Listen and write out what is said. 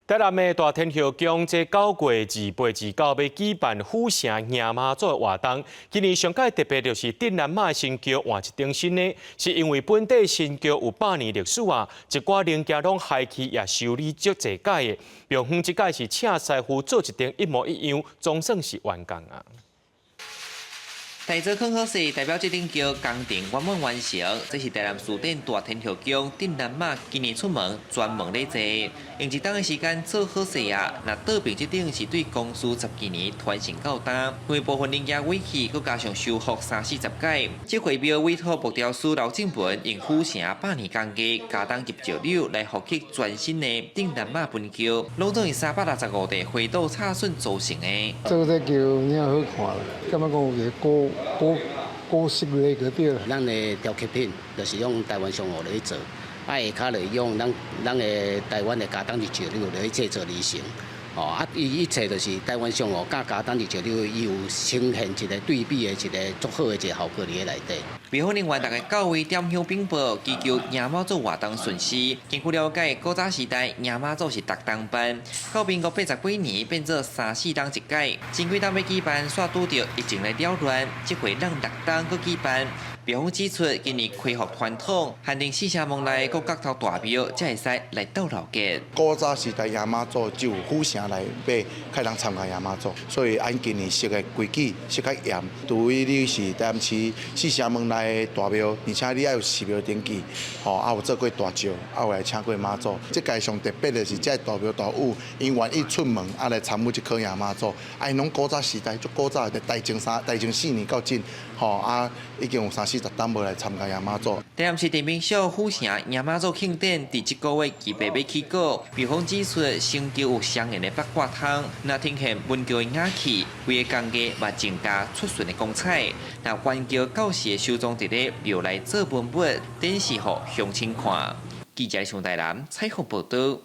台南的大天后宫在9月28日要举办府城迎妈祖的活动。今年上届特别就是镇南马新桥换一顶新的，是因为本地新桥有100年历史啊，一寡零件拢废弃也修理足侪届的。庙方这届是请师傅做一顶一模一样，总算是完工啊。 大做康好势，代表这顶桥工程圆满完成。这是台南市电大天后宫镇南马今年出门专门来坐，用一冬的时间做好势啊！那倒平这顶是对公司10几年传承到今，因为部分零件毁去，佮加上修复30-40届。这回庙委托木雕师刘正文用府城100年工艺加工入石榴来复刻全新的镇南马分桥，拢总是365地回斗插榫组成的。做这桥你好看啦，感觉讲有一个古式的个对啦。咱的雕刻品就是用台湾上河来做，下骹就用咱的台湾的加工日石榴来制作而成。伊一切就是台湾上河加加工日石榴，伊有呈现一个对比的一个足好的一个效果伫个内底。庙方人员大概到位点香禀报，祈求迎妈祖活动顺遂。根据了解，古早时代迎妈祖是6冬班，到民国80几年变做3-4冬一届。前几冬要举办，煞拄着疫情来扰乱，这回让6冬搁举办。庙方指出，今年恢复传统，限定4社门内各角头大庙才会使来斗老街。古早时代迎妈祖只有府城内买较人参加迎妈祖，所以按今年设的规矩设较严。除非你是台南市4社门内的大庙，而且你要有寺庙登记，有做过大轿，有来请过妈祖。这届上特别的是，这大庙大武因愿意出门来参与这考迎妈祖，因拢古早时代足古早的大正4年到今，已经有30-40冬无来参加迎妈祖。台南市地名小府城迎妈祖庆典，伫这个月期8要起稿。庙方指出，新桥有相应的八卦汤，那呈现文桥的雅气，规个工艺嘛增加出顺的光彩。那原桥到时会收藏伫咧庙内做文物，展示予乡亲看。记者从台南采访报道。